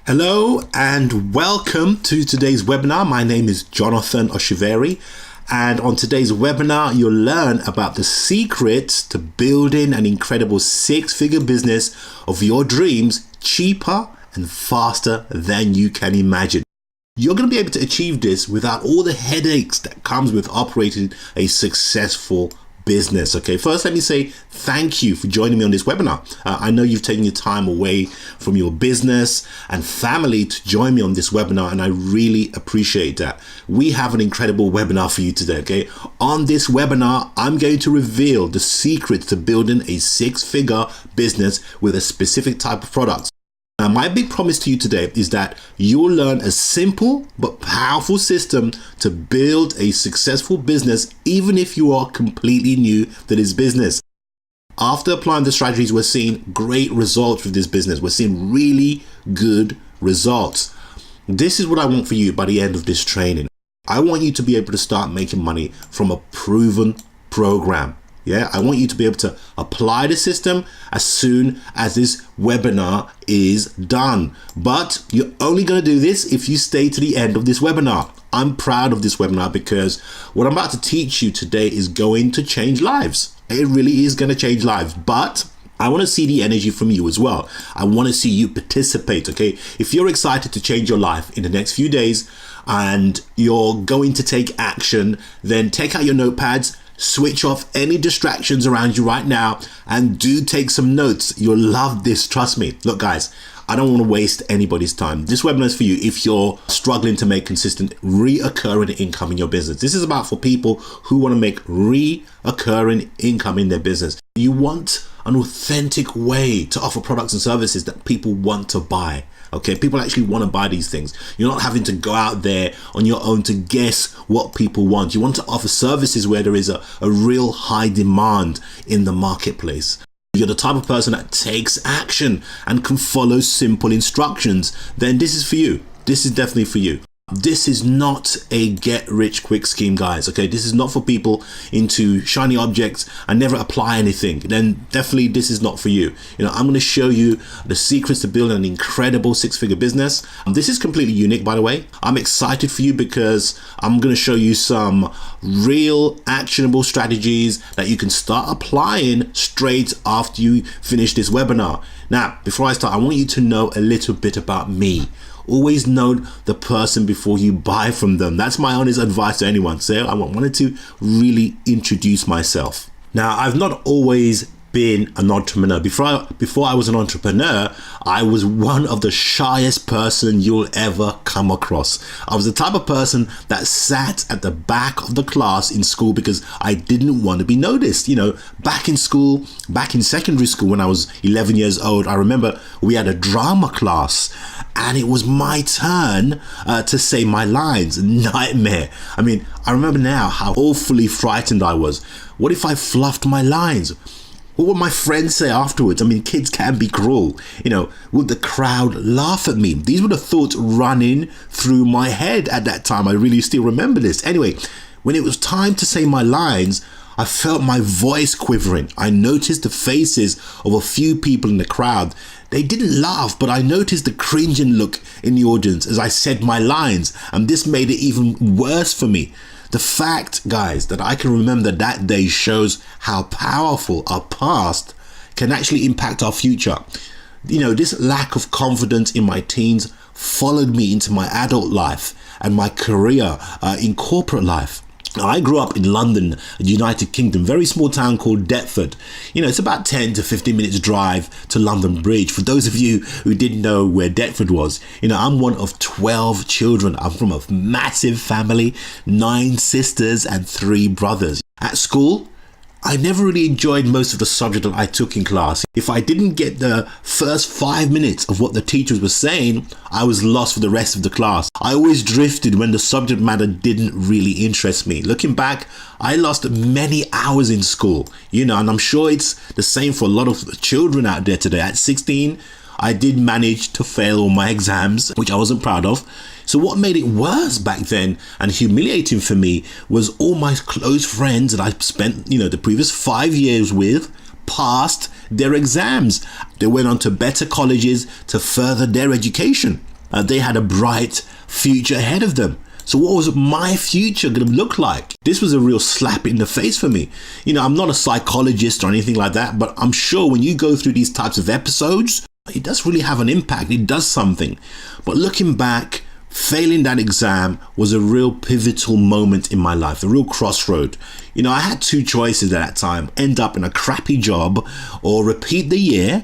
Hello and welcome to today's webinar. My name is Jonathan Oshiveri, and on today's webinar you'll learn about the secrets to building an incredible six-figure business of your dreams cheaper and faster than you can imagine. You're going to be able to achieve this without all the headaches that comes with operating a successful business. Okay, first let me say thank you for joining me on this webinar. I know you've taken your time away from your business and family to join me on this webinar, and I really appreciate that. We have an incredible webinar for you today. Okay, on this webinar I'm going to reveal the secrets to building a six-figure business with a specific type of product. Now, my big promise to you today is that you'll learn a simple but powerful system to build a successful business, even if you are completely new to this business. After applying the strategies, we're seeing great results with this business. We're seeing really good results. This is what I want for you by the end of this training. I want you to be able to start making money from a proven program. Yeah, I want you to be able to apply the system as soon as this webinar is done. But you're only going to do this if you stay to the end of this webinar. I'm proud of this webinar because what I'm about to teach you today is going to change lives. It really is going to change lives. But I want to see the energy from you as well. I want to see you participate, okay? If you're excited to change your life in the next few days and you're going to take action, then take out your notepads, switch off any distractions around you right now, and do take some notes. You'll love this, trust me. Look guys, I don't want to waste anybody's time. This webinar is for you if you're struggling to make consistent reoccurring income in your business. This is about for people who want to make reoccurring income in their business. You want an authentic way to offer products and services that people want to buy. Okay, people actually want to buy these things. You're not having to go out there on your own to guess what people want. You want to offer services where there is a real high demand in the marketplace. You're the type of person that takes action and can follow simple instructions. Then this is for you. This is definitely for you. This is not a get rich quick scheme, guys. Okay, this is not for people into shiny objects and never apply anything. Then definitely this is not for you. I'm going to show you the secrets to building an incredible six-figure business. This is completely unique, by the way. I'm excited for you because I'm going to show you some real actionable strategies that you can start applying straight after you finish this webinar. Now, before I start, I want you to know a little bit about me. Always know the person before you buy from them. That's my honest advice to anyone. So I wanted to really introduce myself. Now, I've not always been an entrepreneur. Before I was an entrepreneur, I was one of the shyest person you'll ever come across. I was the type of person that sat at the back of the class in school because I didn't want to be noticed. Back in school, back in secondary school when I was 11 years old, I remember we had a drama class and it was my turn to say my lines. Nightmare. I remember now how awfully frightened I was. What if I fluffed my lines? What would my friends say afterwards? Kids can be cruel. Would the crowd laugh at me? These were the thoughts running through my head at that time. I really still remember this. Anyway, when it was time to say my lines, I felt my voice quivering. I noticed the faces of a few people in the crowd. They didn't laugh, but I noticed the cringing look in the audience as I said my lines, and this made it even worse for me. The fact, guys, that I can remember that day shows how powerful our past can actually impact our future. This lack of confidence in my teens followed me into my adult life and my career in corporate life. Now, I grew up in London, United Kingdom, very small town called Deptford. It's about 10 to 15 minutes drive to London Bridge. For those of you who didn't know where Deptford was, I'm one of 12 children. I'm from a massive family, 9 sisters and 3 brothers. At school, I never really enjoyed most of the subject that I took in class. If I didn't get the first 5 minutes of what the teachers were saying, I was lost for the rest of the class. I always drifted when the subject matter didn't really interest me. Looking back, I lost many hours in school, and I'm sure it's the same for a lot of children out there today. At 16, I did manage to fail all my exams, which I wasn't proud of. So what made it worse back then and humiliating for me was all my close friends that I spent, the previous 5 years with passed their exams. They went on to better colleges to further their education. They had a bright future ahead of them. So what was my future going to look like? This was a real slap in the face for me. I'm not a psychologist or anything like that, but I'm sure when you go through these types of episodes, it does really have an impact. It does something. But looking back, failing that exam was a real pivotal moment in my life, a real crossroad. I had two choices at that time: end up in a crappy job or repeat the year,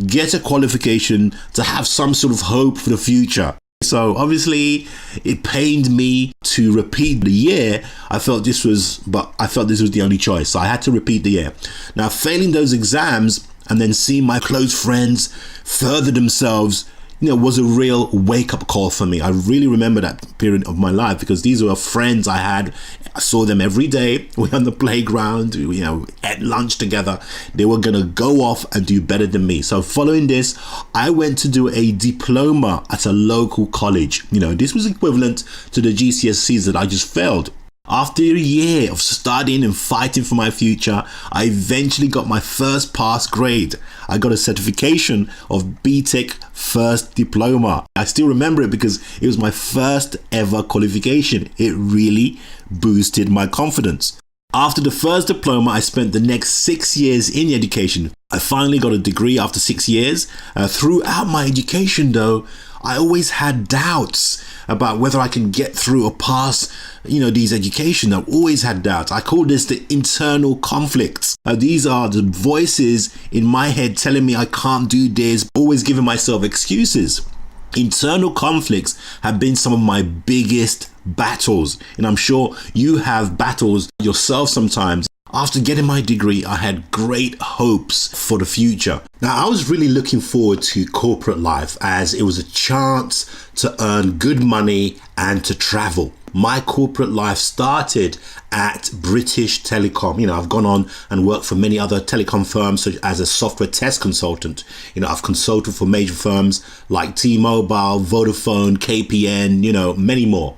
get a qualification to have some sort of hope for the future. So obviously it pained me to repeat the year. I felt this was the only choice. So I had to repeat the year. Now, failing those exams and then seeing my close friends further themselves, was a real wake-up call for me. I really remember that period of my life because these were friends I had. I saw them every day. We were on the playground, ate lunch together. They were going to go off and do better than me. So following this, I went to do a diploma at a local college. This was equivalent to the GCSEs that I just failed. After a year of studying and fighting for my future, I eventually got my first pass grade. I got a certification of BTEC First Diploma. I still remember it because it was my first ever qualification. It really boosted my confidence. After the first diploma, I spent the next 6 years in education. I finally got a degree after 6 years. Throughout my education, though, I always had doubts about whether I can get through or pass, these education. I've always had doubts. I call this the internal conflicts. These are the voices in my head telling me I can't do this, always giving myself excuses. Internal conflicts have been some of my biggest battles, and I'm sure you have battles yourself sometimes. After getting my degree, I had great hopes for the future. Now, I was really looking forward to corporate life as it was a chance to earn good money and to travel. My corporate life started at British Telecom. I've gone on and worked for many other telecom firms, such as a software test consultant. I've consulted for major firms like T-Mobile, Vodafone, KPN, many more.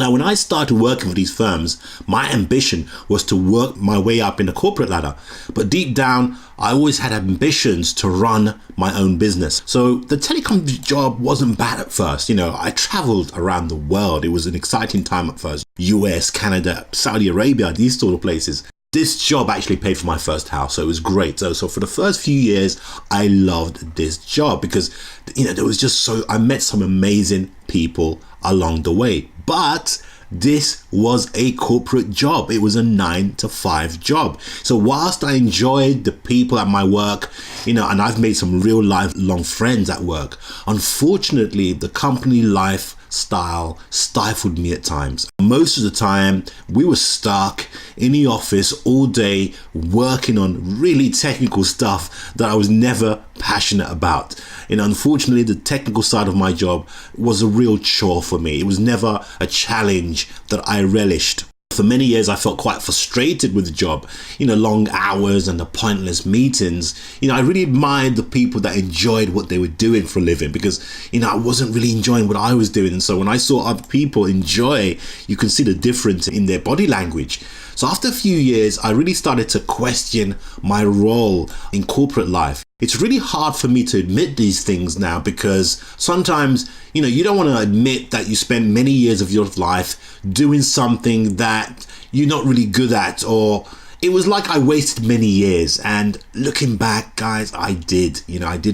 Now, when I started working for these firms, my ambition was to work my way up in the corporate ladder. But deep down, I always had ambitions to run my own business. So the telecom job wasn't bad at first. I traveled around the world. It was an exciting time at first. US, Canada, Saudi Arabia, these sort of places. This job actually paid for my first house, so it was great. So for the first few years, I loved this job because, there was I met some amazing people along the way. But this was a corporate job. It was a 9-to-5 job. So whilst I enjoyed the people at my work, and I've made some real lifelong friends at work, unfortunately, the company lifestyle stifled me at times. Most of the time, we were stuck in the office all day working on really technical stuff that I was never passionate about. And unfortunately, the technical side of my job was a real chore for me. It was never a challenge that I relished. For many years, I felt quite frustrated with the job, long hours and the pointless meetings. I really admired the people that enjoyed what they were doing for a living because, I wasn't really enjoying what I was doing. And so when I saw other people enjoy, you can see the difference in their body language. So after a few years, I really started to question my role in corporate life. It's really hard for me to admit these things now because sometimes, you don't want to admit that you spent many years of your life doing something that you're not really good at, or it was like I wasted many years. And looking back, guys, I did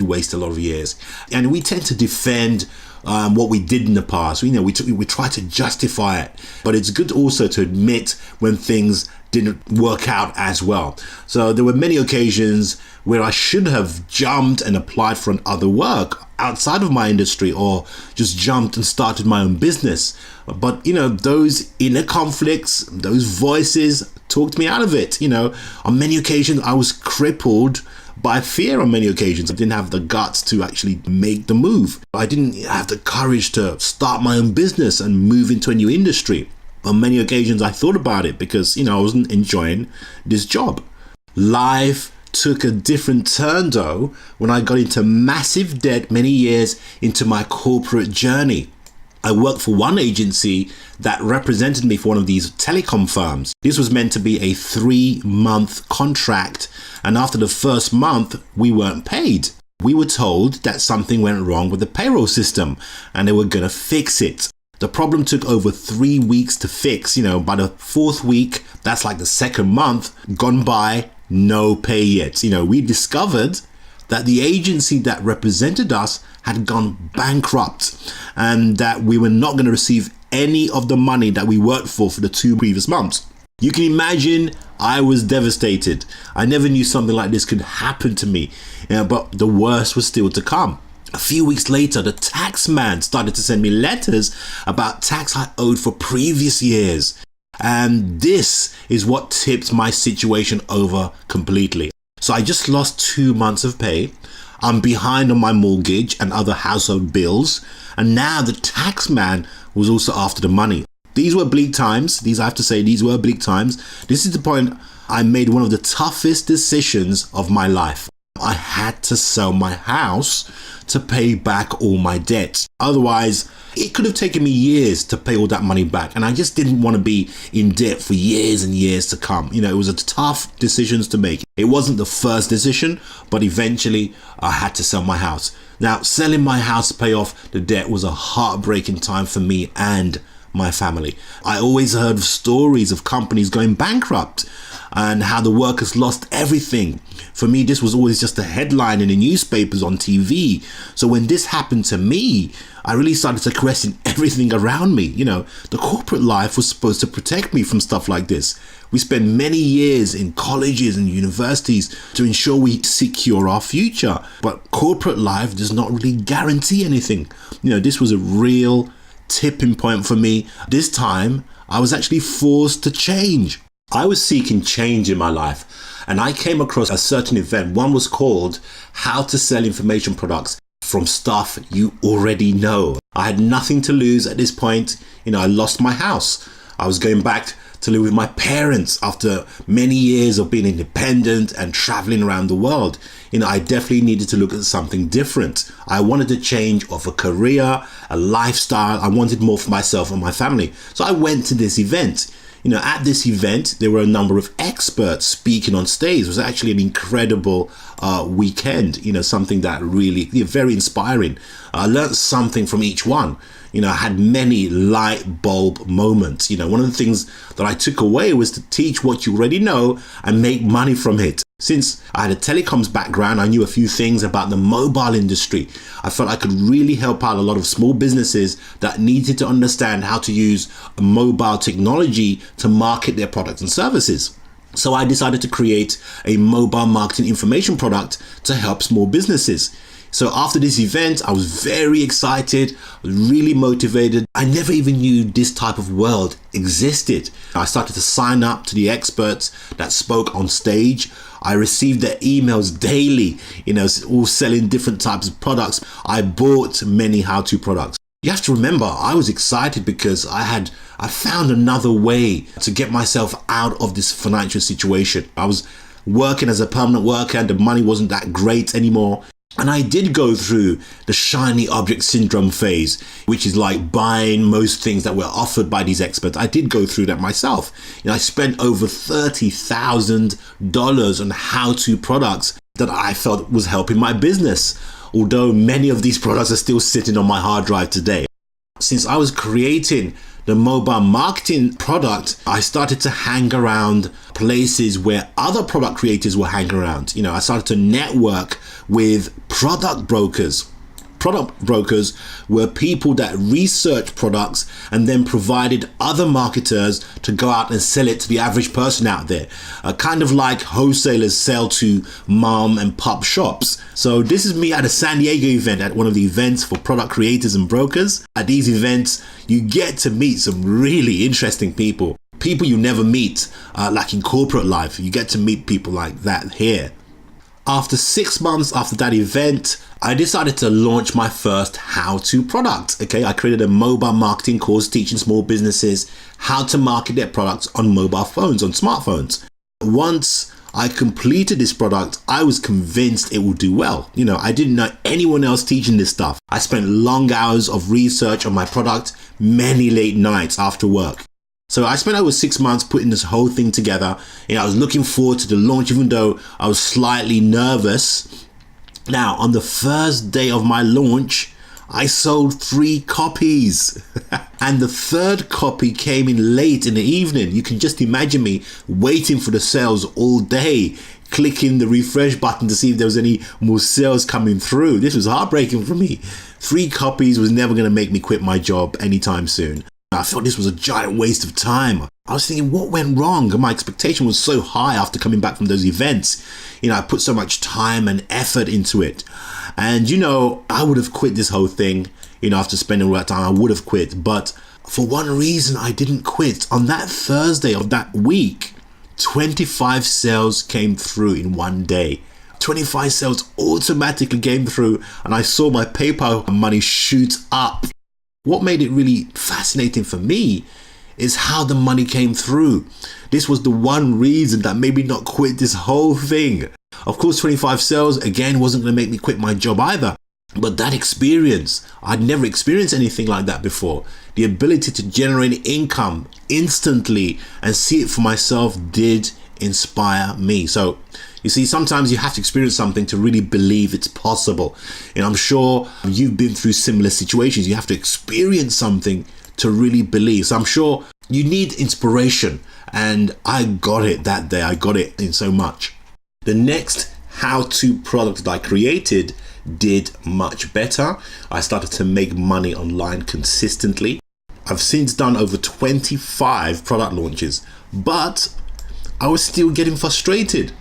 waste a lot of years. And we tend to defend what we did in the past. We try to justify it, but it's good also to admit when things didn't work out as well. So there were many occasions where I should have jumped and applied for other work outside of my industry, or just jumped and started my own business. But those inner conflicts, those voices talked me out of it. On many occasions I was crippled by fear. On many occasions I didn't have the guts to actually make the move. I didn't have the courage to start my own business and move into a new industry. On many occasions I thought about it because I wasn't enjoying this job. Life took a different turn though when I got into massive debt many years into my corporate journey. I worked for one agency that represented me for one of these telecom firms. This was meant to be a 3-month contract, and after the first month we weren't paid. we were told that something went wrong with the payroll system and they were going to fix it. The problem took over 3 weeks to fix. By the fourth week, that's like the second month gone by, no pay yet. We discovered that the agency that represented us had gone bankrupt and that we were not going to receive any of the money that we worked for the 2 previous months. You can imagine I was devastated. I never knew something like this could happen to me, but the worst was still to come. A few weeks later, the tax man started to send me letters about tax I owed for previous years. And this is what tipped my situation over completely. So I just lost 2 months of pay. I'm behind on my mortgage and other household bills. And now the tax man was also after the money. These were bleak times. These were bleak times. This is the point I made one of the toughest decisions of my life. I had to sell my house to pay back all my debts. Otherwise, it could have taken me years to pay all that money back. And I just didn't want to be in debt for years and years to come. It was a tough decisions to make. It wasn't the first decision, but eventually I had to sell my house. Now, selling my house to pay off the debt was a heartbreaking time for me and my family. I always heard stories of companies going bankrupt and how the workers lost everything. For me, this was always just a headline in the newspapers, on TV. So when this happened to me, I really started to question everything around me. The corporate life was supposed to protect me from stuff like this. We spent many years in colleges and universities to ensure we secure our future. But corporate life does not really guarantee anything. This was a real tipping point for me. This time, I was actually forced to change. I was seeking change in my life, and I came across a certain event. One was called How to Sell Information Products from Stuff You Already Know. I had nothing to lose at this point. I lost my house. I was going back to live with my parents after many years of being independent and traveling around the world. I definitely needed to look at something different. I wanted to change of a career, a lifestyle. I wanted more for myself and my family. So I went to this event. At this event, there were a number of experts speaking on stage. It was actually an incredible weekend, something that really, very inspiring. I learned something from each one. I had many light bulb moments. One of the things that I took away was to teach what you already know and make money from it. Since I had a telecoms background, I knew a few things about the mobile industry. I felt I could really help out a lot of small businesses that needed to understand how to use mobile technology to market their products and services. So I decided to create a mobile marketing information product to help small businesses. So after this event, I was very excited, really motivated. I never even knew this type of world existed. I started to sign up to the experts that spoke on stage. I received their emails daily, all selling different types of products. I bought many how-to products. You have to remember, I was excited because I found another way to get myself out of this financial situation. I was working as a permanent worker and the money wasn't that great anymore. And I did go through the shiny object syndrome phase, which is like buying most things that were offered by these experts. I did go through that myself. I spent over $30,000 on how-to products that I felt was helping my business, although many of these products are still sitting on my hard drive today. Since I was creating the mobile marketing product, I started to hang around places where other product creators were hanging around. I started to network with product brokers. Product brokers were people that researched products and then provided other marketers to go out and sell it to the average person out there. Kind of like wholesalers sell to mom and pop shops. So this is me at a San Diego event, at one of the events for product creators and brokers. At these events, you get to meet some really interesting people. People you never meet, like in corporate life. You get to meet people like that here. After 6 months after that event, I decided to launch my first how-to product. I created a mobile marketing course teaching small businesses how to market their products on mobile phones, on smartphones. Once I completed this product, I was convinced it would do well. I didn't know anyone else teaching this stuff. I spent long hours of research on my product, many late nights after work. So I spent over 6 months putting this whole thing together. I was looking forward to the launch, even though I was slightly nervous. Now, on the first day of my launch, I sold 3 copies and the third copy came in late in the evening. You can just imagine me waiting for the sales all day, clicking the refresh button to see if there was any more sales coming through. This was heartbreaking for me. 3 copies was never going to make me quit my job anytime soon. I thought this was a giant waste of time. I was thinking, what went wrong? And my expectation was so high after coming back from those events. I put so much time and effort into it. And, I would have quit this whole thing, after spending all that time, I would have quit. But for one reason, I didn't quit. On that Thursday of that week, 25 sales came through in one day. 25 sales automatically came through and I saw my PayPal money shoot up. What made it really fascinating for me is how the money came through. This was the one reason that made me not quit this whole thing. Of course, 25 sales, again, wasn't going to make me quit my job either. But that experience, I'd never experienced anything like that before. The ability to generate income instantly and see it for myself did inspire me. So, you see, sometimes you have to experience something to really believe it's possible. And I'm sure you've been through similar situations. You have to experience something to really believe. So I'm sure you need inspiration. And I got it that day. I got it in so much. The next how-to product that I created did much better. I started to make money online consistently. I've since done over 25 product launches, but I was still getting frustrated.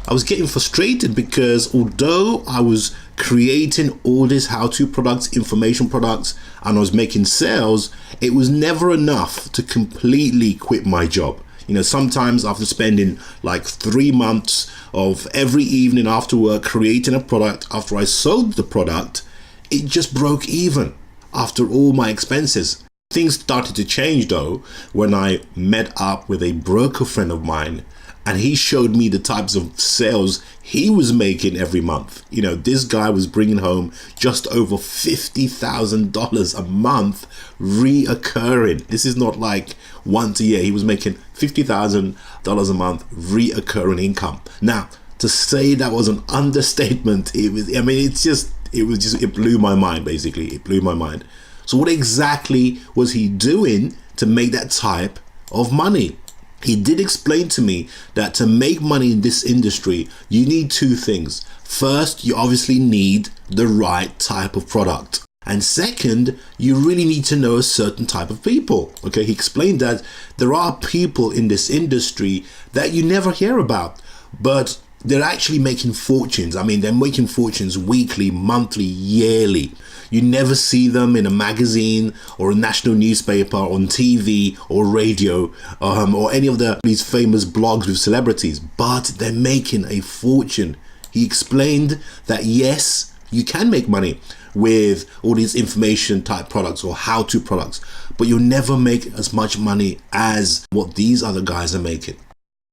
I was getting frustrated because although I was creating all these how-to products, information products, and I was making sales, it was never enough to completely quit my job. Sometimes after spending like 3 months of every evening after work creating a product, after I sold the product, it just broke even after all my expenses. Things started to change though when I met up with a broker friend of mine and he showed me the types of sales he was making every month. This guy was bringing home just over $50,000 a month reoccurring. This is not like once a year. He was making $50,000 a month reoccurring income. Now, to say that was an understatement, it blew my mind, basically. It blew my mind. So what exactly was he doing to make that type of money? He did explain to me that to make money in this industry, you need 2 things. First, you obviously need the right type of product. And second, you really need to know a certain type of people. Okay, he explained that there are people in this industry that you never hear about, but they're actually making fortunes. They're making fortunes weekly, monthly, yearly. You never see them in a magazine or a national newspaper, on TV or radio, or any of these famous blogs with celebrities, but they're making a fortune. He explained that yes, you can make money with all these information type products or how-to products, but you'll never make as much money as what these other guys are making.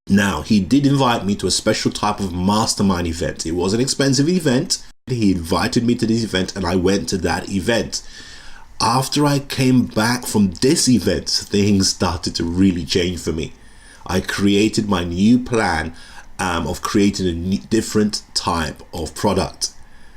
Now, he did invite me to a special type of mastermind event. It was an expensive event. He invited me to this event and I went to that event. After I came back from this event, things started to really change for me. I created my new plan of creating a different type of product.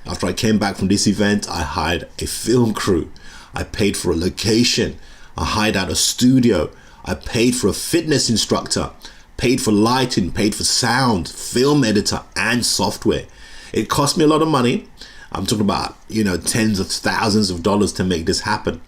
After I came back from this event, I hired a film crew. I paid for a location. I hired out a studio. I paid for a fitness instructor, paid for lighting, paid for sound, film editor, and software. It cost me a lot of money. I'm talking about, tens of thousands of dollars to make this happen.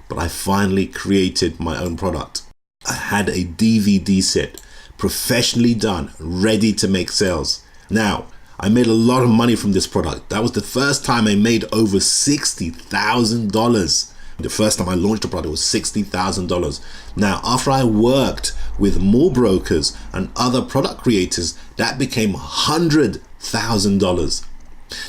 But I finally created my own product. I had a DVD set, professionally done, ready to make sales. Now, I made a lot of money from this product. That was the first time I made over $60,000. The first time I launched a product was $60,000. Now, after I worked with more brokers and other product creators, that became $100,000.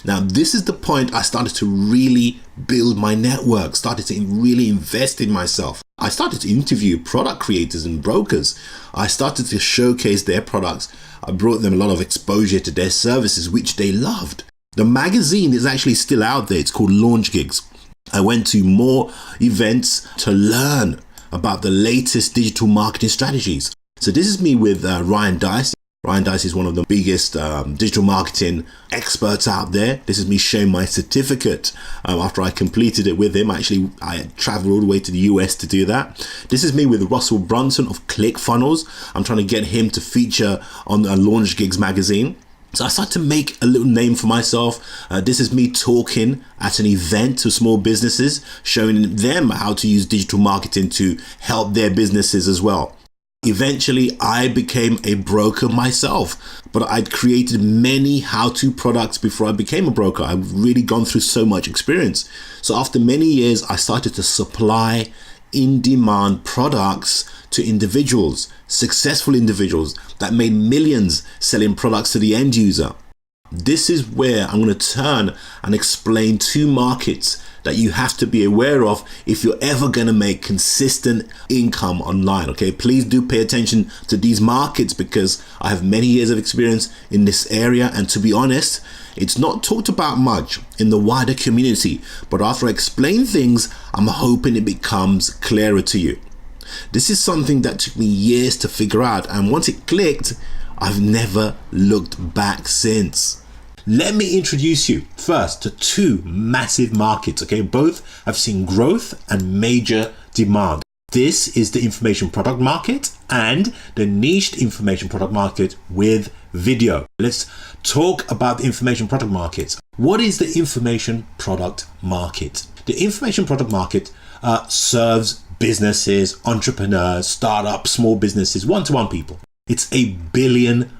Now, this is the point I started to really build my network, started to really invest in myself. I started to interview product creators and brokers. I started to showcase their products. I brought them a lot of exposure to their services, which they loved. The magazine is actually still out there. It's called Launch Gigs. I went to more events to learn about the latest digital marketing strategies. So this is me with Ryan Dice. Ryan Dicey is one of the biggest digital marketing experts out there. This is me showing my certificate after I completed it with him. Actually, I traveled all the way to the US to do that. This is me with Russell Brunson of ClickFunnels. I'm trying to get him to feature on Launch Gigs magazine. So I started to make a little name for myself. This is me talking at an event to small businesses, showing them how to use digital marketing to help their businesses as well. Eventually, I became a broker myself, but I'd created many how-to products before I became a broker. I've really gone through so much experience. So after many years, I started to supply in-demand products to individuals, successful individuals that made millions selling products to the end user. This is where I'm going to turn and explain two markets that you have to be aware of if you're ever going to make consistent income online. Okay, please do pay attention to these markets because I have many years of experience in this area, and to be honest, it's not talked about much in the wider community, but after I explain things, I'm hoping it becomes clearer to you. This is something that took me years to figure out, and once it clicked, I've never looked back since. Let me introduce you first to two massive markets, okay? Both have seen growth and major demand. This is the information product market and the niched information product market with video. Let's talk about the information product market. What is the information product market? The information product market serves businesses, entrepreneurs, startups, small businesses, one-to-one people. It's $1 billion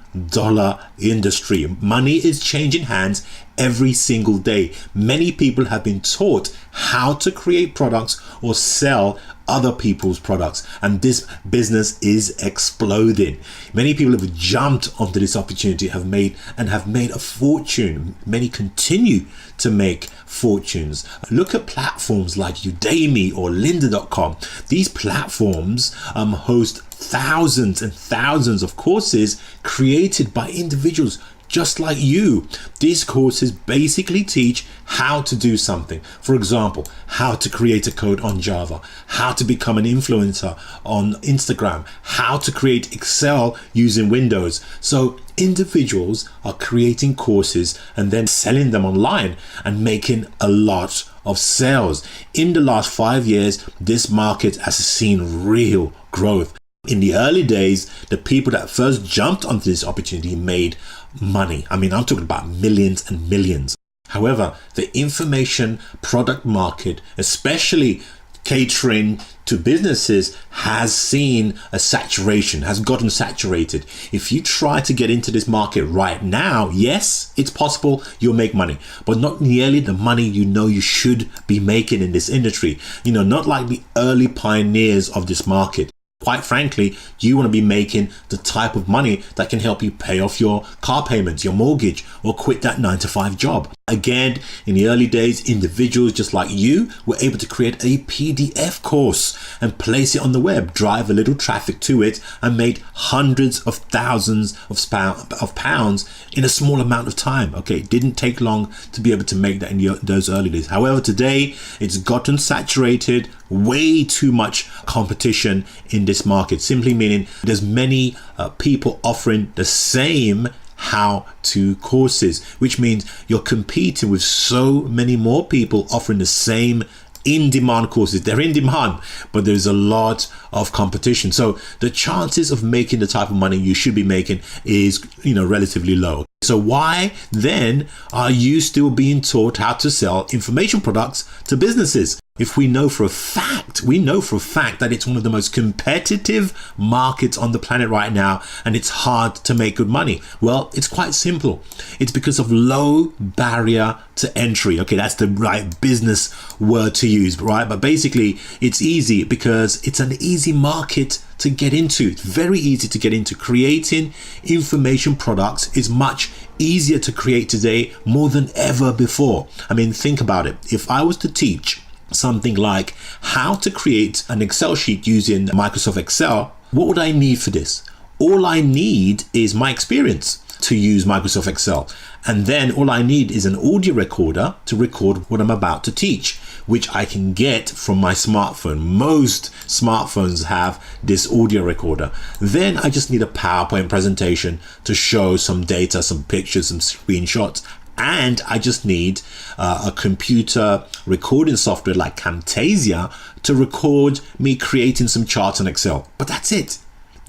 industry. Money is changing hands every single day. Many people have been taught how to create products or sell other people's products, and this business is exploding. Many people have jumped onto this opportunity, have made a fortune. Many continue to make fortunes. Look at platforms like Udemy or lynda.com. These platforms host thousands and thousands of courses created by individuals just like you. These courses basically teach how to do something. For example, how to create a code on Java, how to become an influencer on Instagram, how to create Excel using Windows. So individuals are creating courses and then selling them online and making a lot of sales. In the last 5 years, this market has seen real growth. In the early days, the people that first jumped onto this opportunity made money. I mean, I'm talking about millions and millions. However, the information product market, especially catering to businesses, has seen a saturation, has gotten saturated. If you try to get into this market right now, yes, it's possible you'll make money, but not nearly the money you know you should be making in this industry. You know, not like the early pioneers of this market. Quite frankly, you want to be making the type of money that can help you pay off your car payments, your mortgage, or quit that 9-to-5 job. Again, in the early days, individuals just like you were able to create a PDF course and place it on the web, drive a little traffic to it, and made hundreds of thousands of pounds in a small amount of time. Okay, it didn't take long to be able to make that in those early days. However, today it's gotten saturated, way too much competition in this market, simply meaning there's many people offering the same how-to courses, which means you're competing with so many more people offering the same in-demand courses. They're in demand, but there's a lot of competition. So the chances of making the type of money you should be making is, relatively low. So why then are you still being taught how to sell information products to businesses? If we know for a fact that it's one of the most competitive markets on the planet right now, and it's hard to make good money. Well, it's quite simple. It's because of low barrier to entry. Okay, that's the right business word to use, right? But basically, it's easy because it's an easy market to get into. It's very easy to get into. Creating information products is much easier to create today more than ever before. I mean, think about it. If I was to teach something like how to create an Excel sheet using Microsoft Excel, what would I need for this? All I need is my experience. to use Microsoft Excel. And then all I need is an audio recorder to record what I'm about to teach, which I can get from my smartphone. Most smartphones have this audio recorder. Then I just need a PowerPoint presentation to show some data, some pictures, some screenshots. And I just need a computer recording software like Camtasia to record me creating some charts in Excel. But that's it.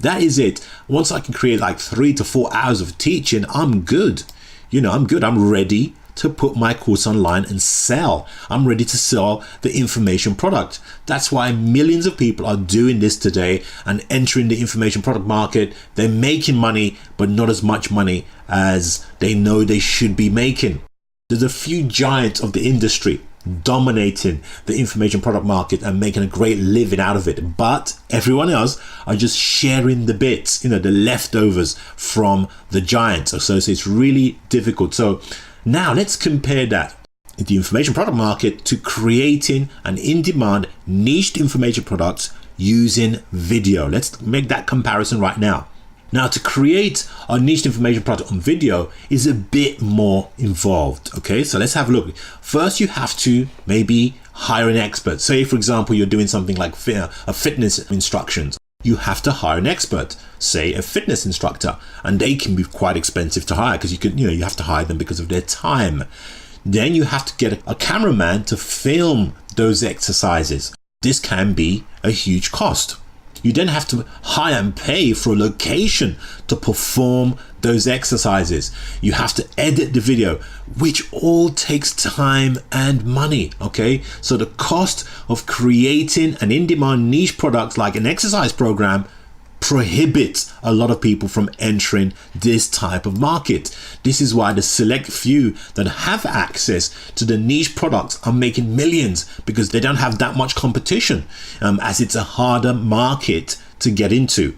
That is it. Once I can create like 3 to 4 hours of teaching, I'm good. I'm good. I'm ready to put my course online and sell. I'm ready to sell the information product. That's why millions of people are doing this today and entering the information product market. They're making money, but not as much money as they know they should be making. There's a few giants of the industry dominating the information product market and making a great living out of it, but everyone else are just sharing the bits, the leftovers from the giants. So it's really difficult. So now let's compare that, the information product market, to creating an in-demand niched information products using video. Let's make that comparison right now. Now, to create a niche information product on video is a bit more involved. Okay, so let's have a look. First, you have to maybe hire an expert. Say, for example, you're doing something like a fitness instructions. You have to hire an expert, say a fitness instructor, and they can be quite expensive to hire because you have to hire them because of their time. Then you have to get a cameraman to film those exercises. This can be a huge cost. You then have to hire and pay for a location to perform those exercises. You have to edit the video, which all takes time and money. Okay, so the cost of creating an in-demand niche product like an exercise program prohibits a lot of people from entering this type of market. This is why the select few that have access to the niche products are making millions, because they don't have that much competition, as it's a harder market to get into.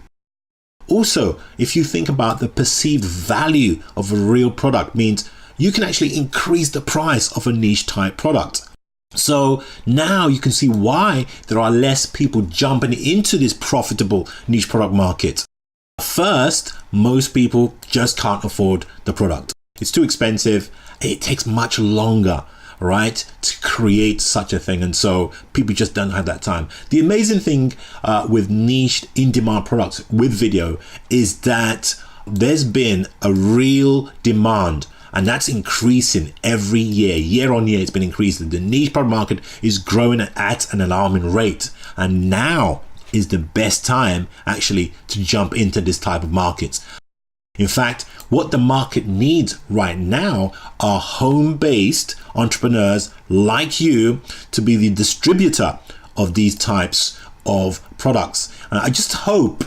Also, if you think about the perceived value of a real product, means you can actually increase the price of a niche type product. So now you can see why there are less people jumping into this profitable niche product market. First, most people just can't afford the product. It's too expensive. It takes much longer, right, to create such a thing. And so people just don't have that time. The amazing thing with niche in-demand products with video is that there's been a real demand. And that's increasing every year. Year on year, it's been increasing. The niche product market is growing at an alarming rate. And now is the best time actually to jump into this type of markets. In fact, what the market needs right now are home-based entrepreneurs like you to be the distributor of these types of products. I just hope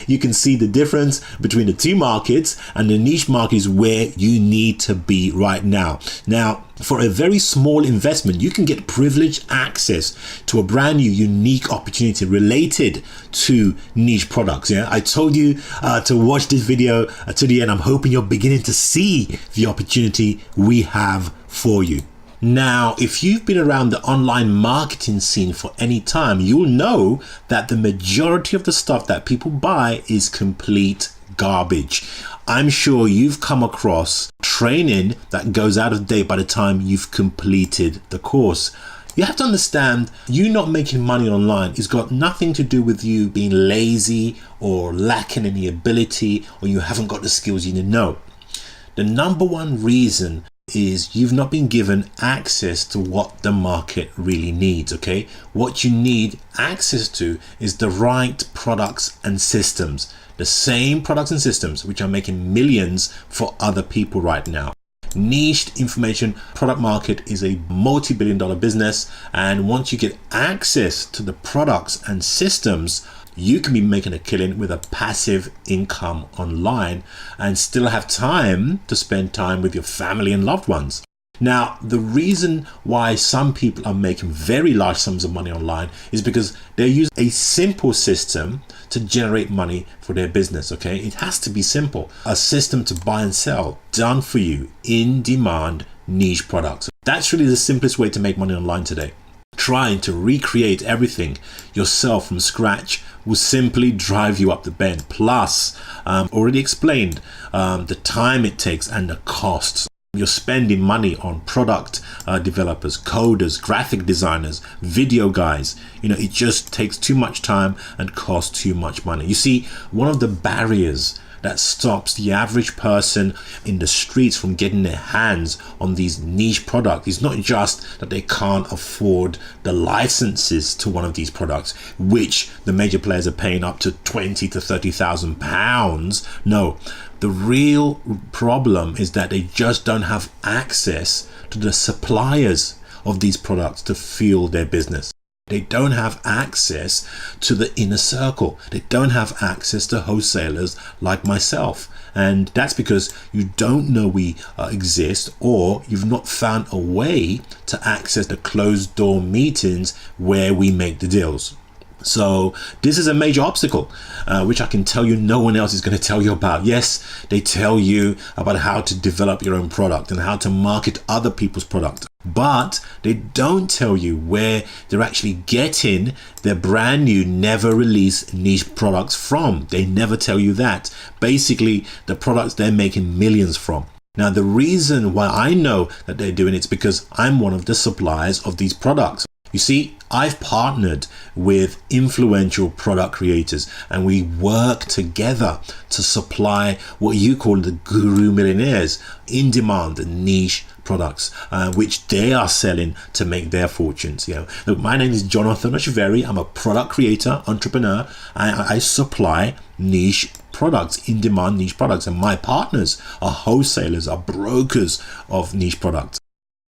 you can see the difference between the two markets, and the niche market is where you need to be right now. Now, for a very small investment, you can get privileged access to a brand new unique opportunity related to niche products. Yeah, I told you to watch this video to the end. I'm hoping you're beginning to see the opportunity we have for you. Now, if you've been around the online marketing scene for any time, you'll know that the majority of the stuff that people buy is complete garbage. I'm sure you've come across training that goes out of date by the time you've completed the course. You have to understand, you not making money online has got nothing to do with you being lazy or lacking any ability, or you haven't got the skills you need. No. The number one reason is you've not been given access to what the market really needs. Okay, what you need access to is the right products and systems, the same products and systems which are making millions for other people right now. Niched information product market is a multi-billion-dollar business, and once you get access to the products and systems, you can be making a killing with a passive income online and still have time to spend time with your family and loved ones. Now, the reason why some people are making very large sums of money online is because they use a simple system to generate money for their business. Okay, it has to be simple. A system to buy and sell, done for you, in demand niche products. That's really the simplest way to make money online today. trying to recreate everything yourself from scratch will simply drive you up the bend. Plus, already explained the time it takes and the costs. You're spending money on product developers, coders, graphic designers, video guys. It just takes too much time and costs too much money. You see, one of the barriers that stops the average person in the streets from getting their hands on these niche products is not just that they can't afford the licenses to one of these products, which the major players are paying up to 20 to 30,000 pounds. No, the real problem is that they just don't have access to the suppliers of these products to fuel their business. They don't have access to the inner circle. They don't have access to wholesalers like myself. And that's because you don't know we exist, or you've not found a way to access the closed door meetings where we make the deals. So this is a major obstacle, which I can tell you no one else is going to tell you about. Yes, they tell you about how to develop your own product and how to market other people's product, but they don't tell you where they're actually getting their brand new, never released niche products from. They never tell you that. Basically, the products they're making millions from. Now, the reason why I know that they're doing it's because I'm one of the suppliers of these products. You see, I've partnered with influential product creators, and we work together to supply what you call the guru millionaires in-demand niche products, which they are selling to make their fortunes. Look, my name is Jonathan Oshiveri. I'm a product creator, entrepreneur. I supply niche products, in-demand niche products, and my partners are wholesalers, are brokers of niche products.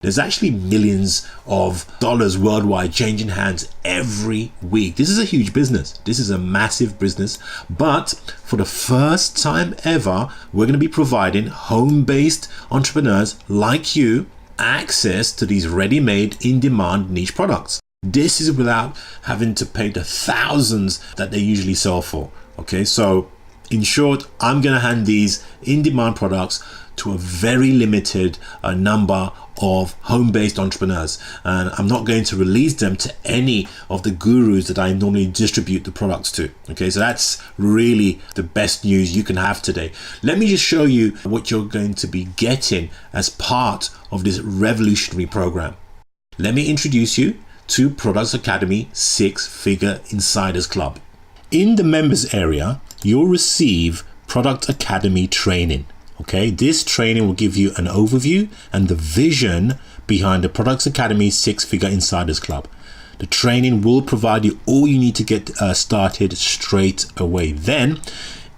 There's actually millions of dollars worldwide changing hands every week. This is a huge business. This is a massive business. But for the first time ever, we're going to be providing home-based entrepreneurs like you access to these ready-made, in-demand niche products. This is without having to pay the thousands that they usually sell for. Okay, so in short, I'm going to hand these in-demand products to a very limited number of home-based entrepreneurs, and I'm not going to release them to any of the gurus that I normally distribute the products to. Okay, so that's really the best news you can have today. Let me just show you what you're going to be getting as part of this revolutionary program. Let me introduce you to Products Academy 6-Figure Insiders Club. In the members area, you'll receive Product Academy training. Okay, this training will give you an overview and the vision behind the Products Academy 6-Figure Insiders Club. The training will provide you all you need to get started straight away. Then,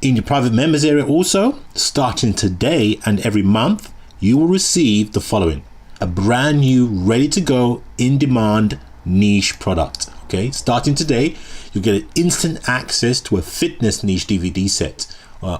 in your private members area also, starting today and every month, you will receive the following: a brand new, ready to go, in-demand niche product. Okay, starting today, you'll get instant access to a fitness niche DVD set.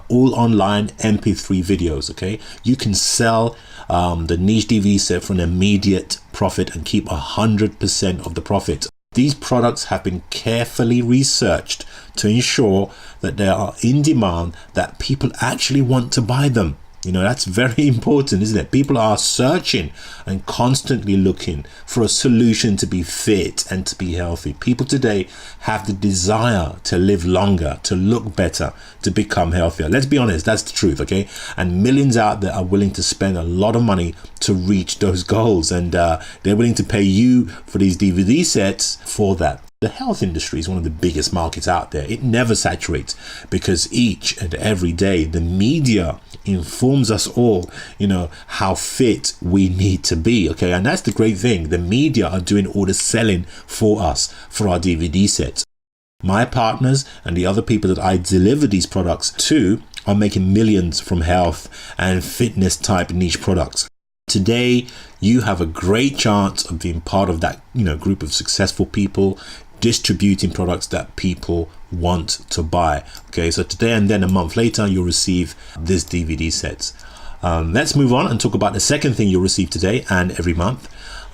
All online MP3 videos. Okay, you can sell the niche DVD set for an immediate profit and keep 100% of the profit. These products have been carefully researched to ensure that they are in demand, that people actually want to buy them. That's very important, isn't it? People are searching and constantly looking for a solution to be fit and to be healthy. People today have the desire to live longer, to look better, to become healthier. Let's be honest, that's the truth, okay? And millions out there are willing to spend a lot of money to reach those goals, and they're willing to pay you for these DVD sets for that. The health industry is one of the biggest markets out there. It never saturates because each and every day the media informs us all, how fit we need to be. Okay, and that's the great thing. The media are doing all the selling for us for our DVD sets. My partners and the other people that I deliver these products to are making millions from health and fitness type niche products. Today, you have a great chance of being part of that, group of successful people distributing products that people want to buy. Okay, so today and then a month later, you'll receive this DVD sets. Let's move on and talk about the second thing you'll receive today and every month.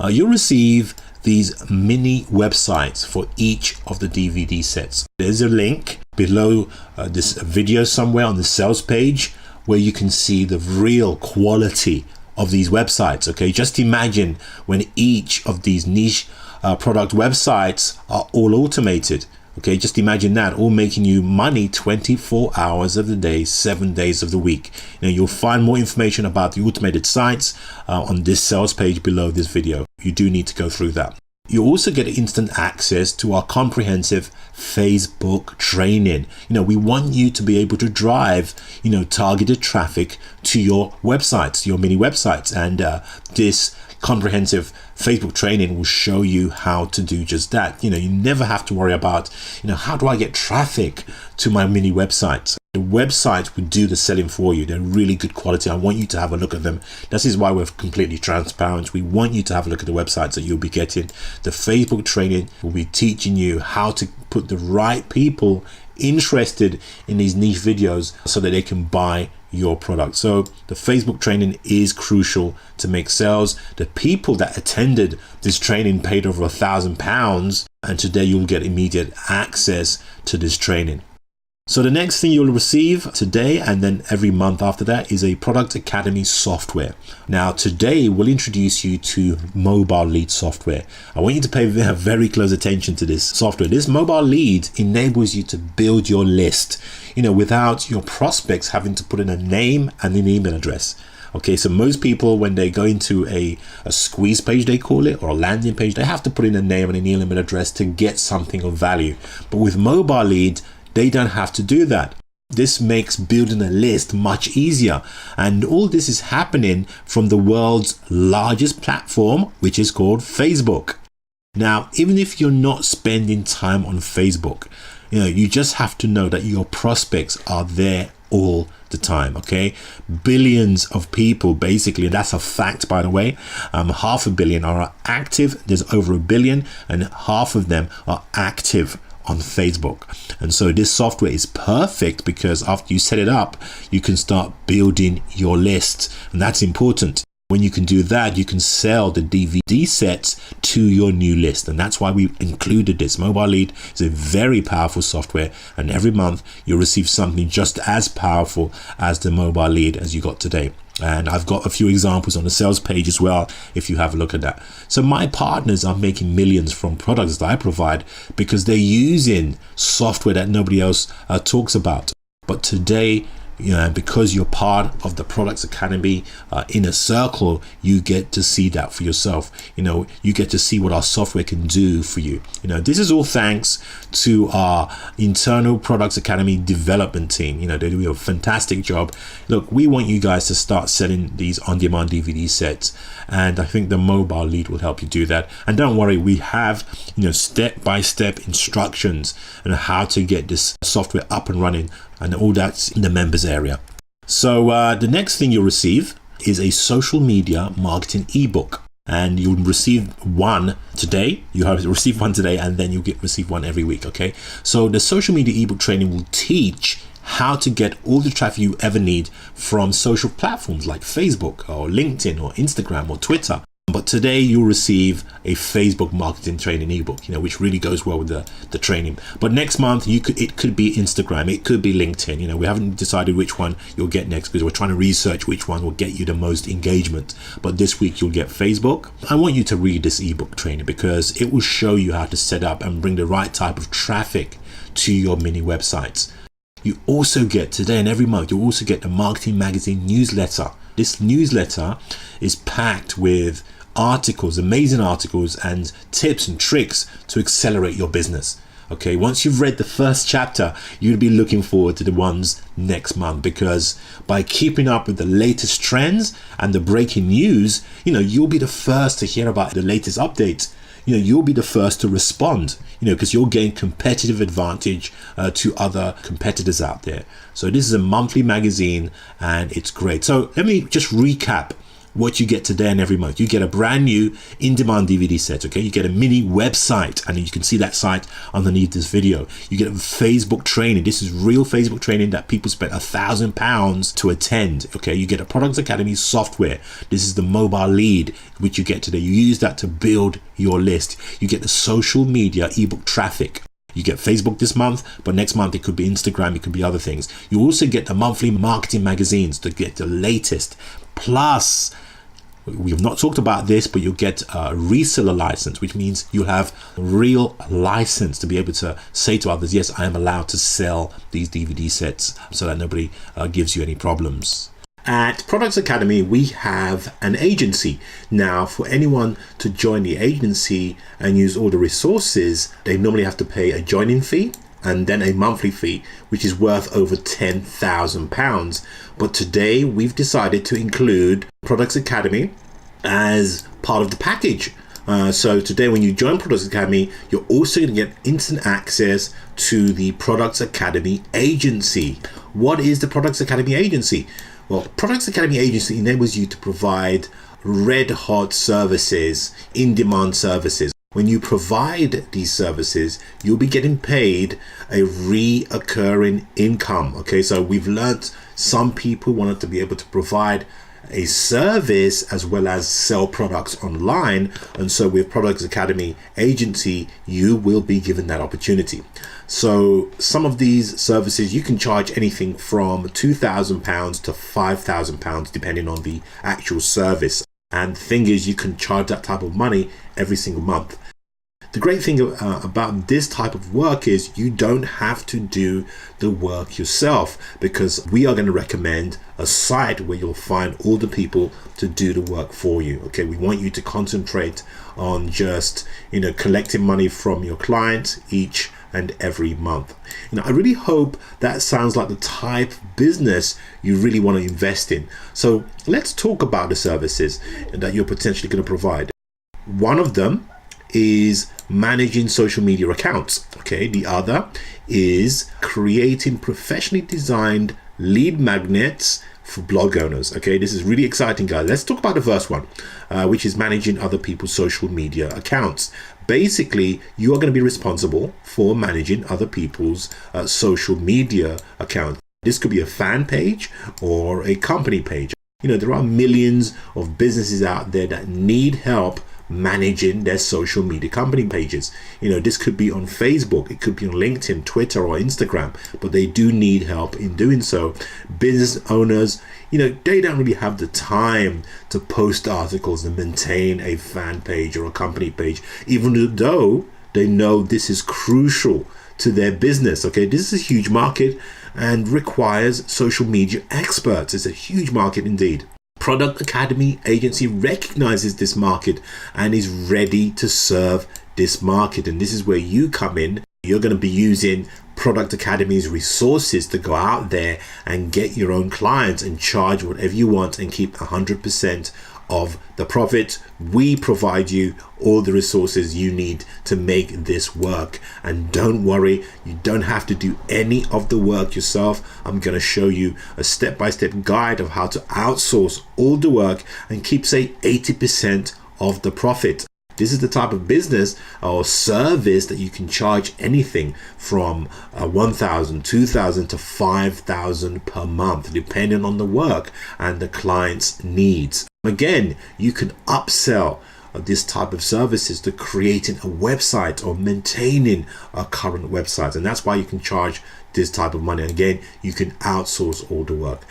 You'll receive these mini websites for each of the DVD sets. There's a link below this video somewhere on the sales page where you can see the real quality of these websites. Okay, just imagine when each of these niche product websites are all automated. Okay, just imagine that, all making you money 24 hours of the day, 7 days of the week. You'll find more information about the automated sites on this sales page below this video. You do need to go through that. You also get instant access to our comprehensive Facebook training. We want you to be able to drive, targeted traffic to your websites, your mini websites. And this comprehensive Facebook training will show you how to do just that. You never have to worry about, how do I get traffic to my mini websites? The websites will do the selling for you. They're really good quality. I want you to have a look at them. This is why we're completely transparent. We want you to have a look at the websites that you'll be getting. The Facebook training will be teaching you how to put the right people interested in these niche videos so that they can buy your product. So the Facebook training is crucial to make sales. The people that attended this training paid over £1,000, and today you'll get immediate access to this training. So the next thing you'll receive today and then every month after that is a Product Academy software. Now today we'll introduce you to Mobile Lead software. I want you to pay very close attention to this software. This Mobile Lead enables you to build your list, without your prospects having to put in a name and an email address. Okay, so most people, when they go into a squeeze page, they call it, or a landing page, they have to put in a name and an email address to get something of value. But with Mobile Lead, they don't have to do that. This makes building a list much easier. And all this is happening from the world's largest platform, which is called Facebook. Now, even if you're not spending time on Facebook, you just have to know that your prospects are there all the time. Okay, billions of people, basically, that's a fact, by the way. 500 million are active. There's over 1 billion, and half of them are active on Facebook. And so this software is perfect because after you set it up, you can start building your list, and that's important. When you can do that, you can sell the DVD sets to your new list, and that's why we included this. Mobile Lead is a very powerful software, and every month you'll receive something just as powerful as the Mobile Lead as you got today. And I've got a few examples on the sales page as well, if you have a look at that. So my partners are making millions from products that I provide because they're using software that nobody else talks about. But today, because you're part of the Products Academy inner circle, you get to see that for yourself. You get to see what our software can do for you. This is all thanks to our internal Products Academy development team. They do a fantastic job. Look, we want you guys to start selling these on-demand DVD sets, and I think the Mobile Lead will help you do that. And don't worry, we have step-by-step instructions on how to get this software up and running, and all that's in the members area. So the next thing you'll receive is a social media marketing ebook, and you'll receive one today. You have received one today, and then you'll receive one every week. Okay, so the social media ebook training will teach how to get all the traffic you ever need from social platforms like Facebook or LinkedIn or Instagram or Twitter. But today you'll receive a Facebook marketing training ebook, which really goes well with the training. But next month it could be Instagram, it could be LinkedIn. We haven't decided which one you'll get next because we're trying to research which one will get you the most engagement. But this week you'll get Facebook. I want you to read this ebook training because it will show you how to set up and bring the right type of traffic to your mini websites. You also get today and every month, you also get the Marketing Magazine newsletter. This newsletter is packed with articles, amazing articles and tips and tricks to accelerate your business. Okay, once you've read the first chapter, you'll be looking forward to the ones next month, because by keeping up with the latest trends and the breaking news, you'll be the first to hear about the latest updates. You'll be the first to respond, because you'll gain competitive advantage to other competitors out there. So this is a monthly magazine and it's great. So let me just recap what you get today and every month. You get a brand new in-demand DVD set. Okay, you get a mini website, and you can see that site underneath this video. You get a Facebook training. This is real Facebook training that people spent £1,000 to attend. Okay, you get a Products Academy software. This is the Mobile Lead, which you get today. You use that to build your list. You get the social media ebook traffic. You get Facebook this month, but next month it could be Instagram, it could be other things. You also get the monthly marketing magazines to get the latest, plus We've not talked about this, but you'll get a reseller license, which means you have a real license to be able to say to others, yes, I am allowed to sell these DVD sets, so that nobody gives you any problems. At Products Academy, we have an agency. Now, for anyone to join the agency and use all the resources, they normally have to pay a joining fee and then a monthly fee, which is worth over £10,000. But today we've decided to include Products Academy as part of the package. So today when you join Products Academy, you're also going to get instant access to the Products Academy agency. What is the Products Academy agency? Well, Products Academy agency enables you to provide red hot services, in-demand services. When you provide these services, you'll be getting paid a reoccurring income. Okay, so we've learned some people wanted to be able to provide a service as well as sell products online, and so with Products Academy agency you will be given that opportunity. So some of these services you can charge anything from £2,000 to £5,000 depending on the actual service, and the thing is you can charge that type of money every single month. The great thing about this type of work is you don't have to do the work yourself, because we are going to recommend a site where you'll find all the people to do the work for you. Okay, we want you to concentrate on just, collecting money from your clients each and every month. I really hope that sounds like the type of business you really want to invest in. So let's talk about the services that you're potentially going to provide. One of them is managing social media accounts. Okay, the other is creating professionally designed lead magnets for blog owners. Okay, this is really exciting, guys. Let's talk about the first one, which is managing other people's social media accounts. Basically, you are going to be responsible for managing other people's social media accounts. This could be a fan page or a company page. There are millions of businesses out there that need help managing their social media company pages. This could be on Facebook, it could be on LinkedIn, Twitter, or Instagram, but they do need help in doing so. Business owners, they don't really have the time to post articles and maintain a fan page or a company page, even though they know this is crucial to their business. Okay, this is a huge market and requires social media experts. It's a huge market indeed. Product Academy agency recognizes this market and is ready to serve this market, and this is where you come in. You're going to be using Product Academy's resources to go out there and get your own clients and charge whatever you want and keep 100% of the profit. We provide you all the resources you need to make this work, and don't worry, you don't have to do any of the work yourself. I'm going to show you a step-by-step guide of how to outsource all the work and keep, say, 80% of the profit. This is the type of business or service that you can charge anything from $1,000, $2,000 to $5,000 per month, depending on the work and the client's needs. Again, you can upsell this type of services to creating a website or maintaining a current website, and that's why you can charge this type of money. And again, you can outsource all the work.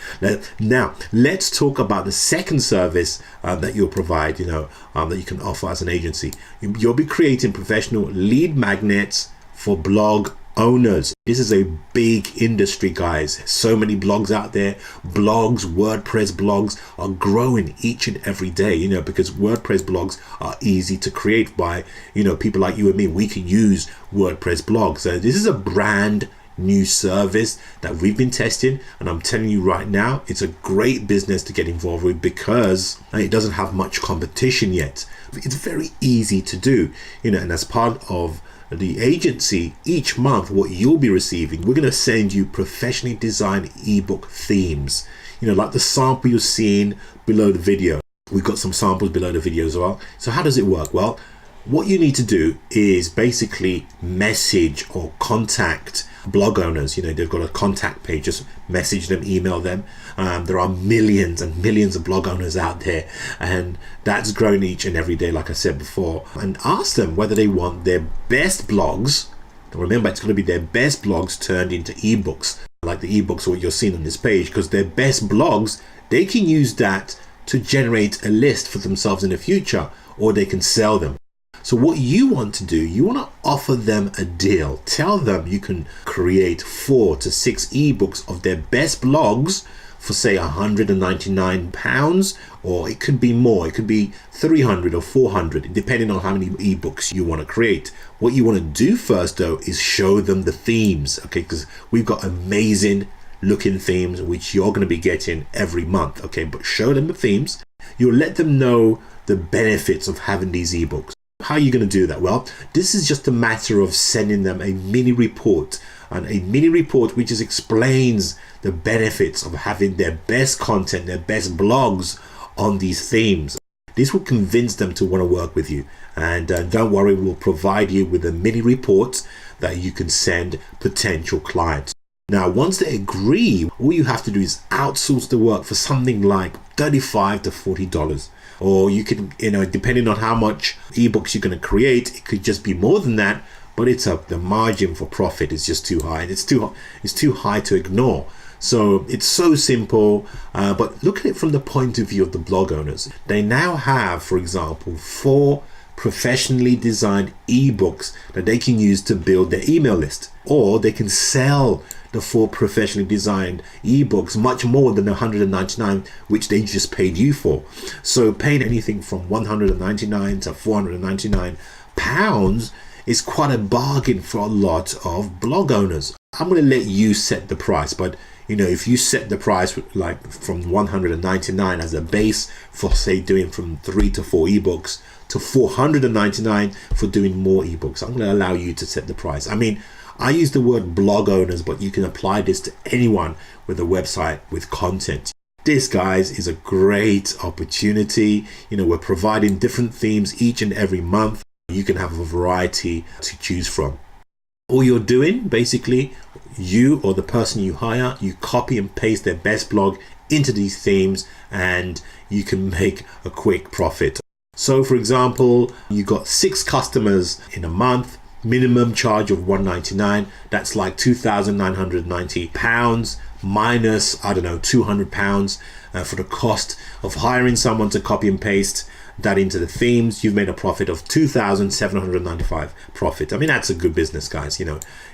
Now let's talk about the second service that you'll provide, that you can offer as an agency. You'll be creating professional lead magnets for blog owners. This is a big industry, guys. So many blogs out there. Blogs, WordPress blogs are growing each and every day, because WordPress blogs are easy to create by, people like you and me. We can use WordPress blogs. So this is a brand new service that we've been testing, and I'm telling you right now, it's a great business to get involved with because it doesn't have much competition yet. It's very easy to do, and as part of the agency, each month what you'll be receiving, we're going to send you professionally designed ebook themes, like the sample you're seeing below the video. We've got some samples below the video as well. So how does it work? Well, what you need to do is basically message or contact blog owners. They've got a contact page. Just message them, email them. There are millions and millions of blog owners out there, and that's growing each and every day, like I said before. And ask them whether they want their best blogs. Remember, it's going to be their best blogs turned into ebooks, like the ebooks what you're seeing on this page, because their best blogs, they can use that to generate a list for themselves in the future, or they can sell them. So what you want to do, you want to offer them a deal. Tell them you can create 4 to 6 ebooks of their best blogs for say £199, or it could be more. It could be 300 or 400, depending on how many ebooks you want to create. What you want to do first though is show them the themes, okay? Because we've got amazing looking themes which you're going to be getting every month, okay? But show them the themes. You'll let them know the benefits of having these ebooks. How are you going to do that? Well, this is just a matter of sending them a mini report, and a mini report which just explains the benefits of having their best content, their best blogs on these themes. This will convince them to want to work with you. And don't worry, we'll provide you with a mini report that you can send potential clients. Now, once they agree, all you have to do is outsource the work for something like $35 to $40. Or you can, depending on how much ebooks you're going to create, it could just be more than that, but the margin for profit is just too high. It's too high to ignore. So it's so simple, but look at it from the point of view of the blog owners. They now have, for example, 4 professionally designed ebooks that they can use to build their email list, or they can sell the 4 professionally designed ebooks much more than $199, which they just paid you for. So paying anything from $199 to £499 is quite a bargain for a lot of blog owners. I'm going to let you set the price, but if you set the price like from $199 as a base for say doing from 3 to 4 ebooks to $499 for doing more ebooks, I'm going to allow you to set the price. I mean, I use the word blog owners, but you can apply this to anyone with a website with content. This, guys, is a great opportunity. We're providing different themes each and every month. You can have a variety to choose from. All you're doing, basically, you or the person you hire, you copy and paste their best blog into these themes, and you can make a quick profit. So, for example, you got 6 customers in a month. Minimum charge of $199, that's like £2,990 minus, £200 for the cost of hiring someone to copy and paste that into the themes. You've made a profit of $2,795 profit. I mean, that's a good business, guys.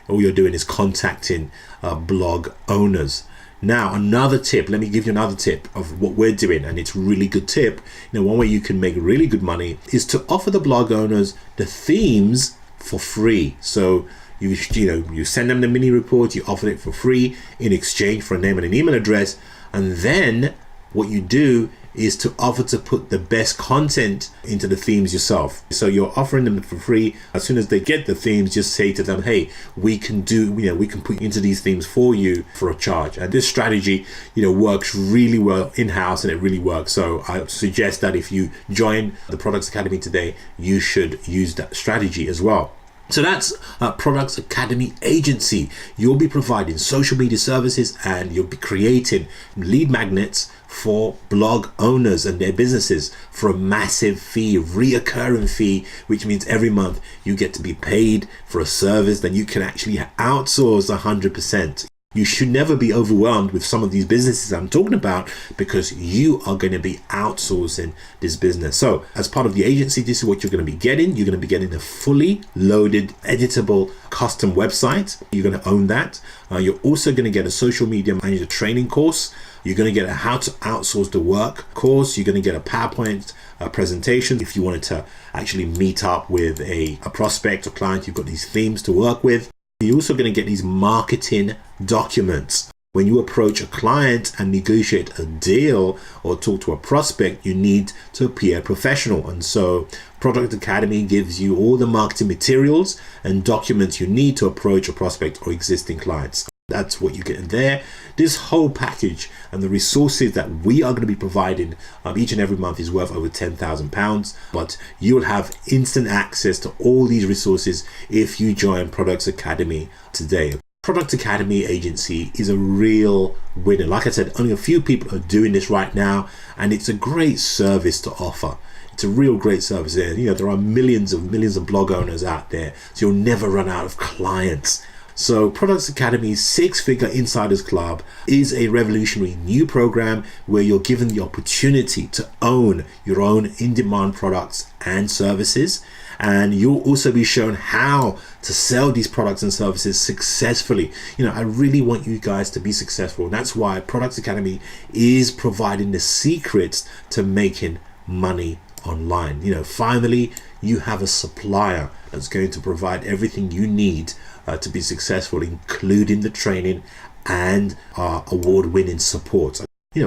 All you're doing is contacting blog owners. Now, another tip, let me give you another tip of what we're doing, and it's a really good tip. One way you can make really good money is to offer the blog owners the themes for free. So you send them the mini report, you offer it for free in exchange for a name and an email address, and then what you do is to offer to put the best content into the themes yourself. So you're offering them for free. As soon as they get the themes, just say to them, hey, we can put into these themes for you for a charge. And this strategy, works really well in-house, and it really works. So I suggest that if you join the Products Academy today, you should use that strategy as well. So that's Products Academy Agency. You'll be providing social media services, and you'll be creating lead magnets for blog owners and their businesses for a massive fee, reoccurring fee, which means every month you get to be paid for a service that you can actually outsource 100%. You should never be overwhelmed with some of these businesses I'm talking about, because you are going to be outsourcing this business. So as part of the agency, this is what you're going to be getting. You're going to be getting a fully loaded, editable, custom website. You're going to own that. You're also going to get a social media manager training course. You're going to get a how to outsource the work course. You're going to get a PowerPoint presentation. If you wanted to actually meet up with a prospect or client, you've got these themes to work with. You're also going to get these marketing documents. When you approach a client and negotiate a deal or talk to a prospect, you need to appear professional. And so Product Academy gives you all the marketing materials and documents you need to approach a prospect or existing clients. That's what you get in there. This whole package and the resources that we are going to be providing each and every month is worth over £10,000. But you'll have instant access to all these resources if you join Products Academy today. Product Academy Agency is a real winner. Like I said, only a few people are doing this right now, and it's a great service to offer. It's a real great service there. There are millions of blog owners out there, so you'll never run out of clients. So Products Academy's Six-Figure Insiders Club is a revolutionary new program where you're given the opportunity to own your own in-demand products and services. And you'll also be shown how to sell these products and services successfully. I really want you guys to be successful. And that's why Products Academy is providing the secrets to making money online. Finally, you have a supplier that's going to provide everything you need to be successful, including the training and our award-winning support.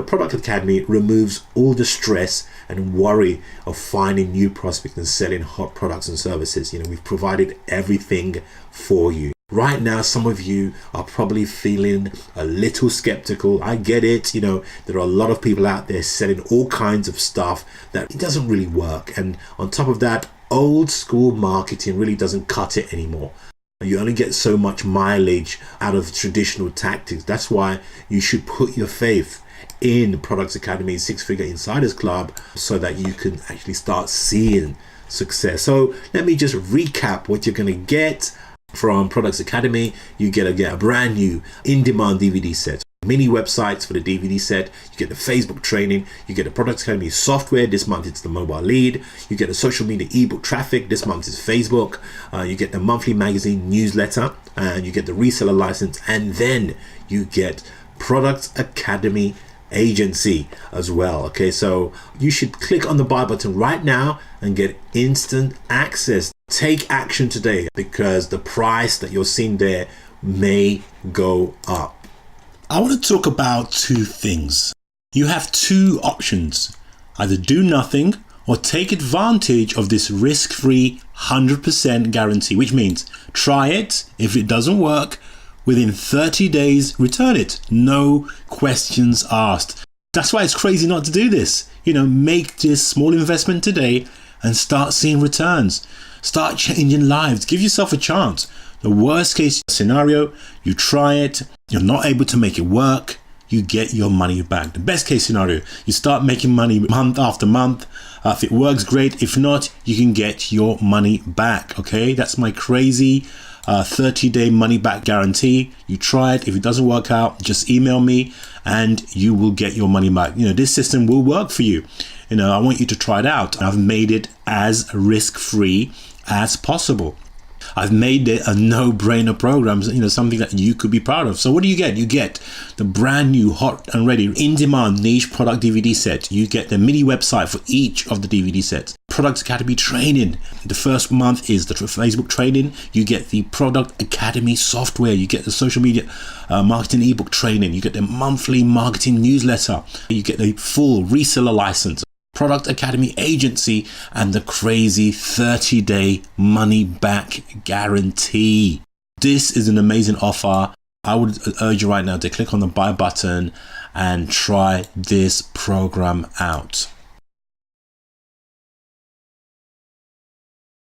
Product Academy removes all the stress and worry of finding new prospects and selling hot products and services. We've provided everything for you. Right now, some of you are probably feeling a little skeptical. I get it. There are a lot of people out there selling all kinds of stuff that it doesn't really work. And on top of that, old school marketing really doesn't cut it anymore. You only get so much mileage out of traditional tactics. That's why you should put your faith in Products Academy's Six-Figure Insiders Club so that you can actually start seeing success. So let me just recap what you're going to get from Products Academy. You get a brand new in-demand DVD set, mini websites for the DVD set. You get the Facebook training. You get the Products Academy software. This month it's the mobile lead. You get the social media ebook traffic. This month it's Facebook. You get the monthly magazine newsletter, and you get the reseller license, and then you get Products Academy agency as well. Okay, so you should click on the buy button right now and get instant access. Take action today, because the price that you're seeing there may go up. I want to talk about two things. You have two options: either do nothing or take advantage of this risk-free 100% guarantee, which means try it. If it doesn't work, within 30 days, return it. No questions asked. That's why it's crazy not to do this. Make this small investment today and start seeing returns. Start changing lives. Give yourself a chance. The worst case scenario, you try it, you're not able to make it work, you get your money back. The best case scenario, you start making money month after month. If it works, great. If not, you can get your money back. Okay, that's my crazy 30-day money back guarantee. You try it. If it doesn't work out, just email me and you will get your money back. This system will work for you. I want you to try it out. I've made it as risk-free as possible. I've made it a no-brainer program, something that you could be proud of. So what do you get? You get the brand new hot and ready in-demand niche product DVD set. You get the mini website for each of the DVD sets. Product Academy training. The first month is the Facebook training. You get the Product Academy software. You get the social media marketing ebook training. You get the monthly marketing newsletter. You get the full reseller license, Product Academy agency, and the crazy 30-day money back guarantee. This is an amazing offer. I would urge you right now to click on the buy button and try this program out.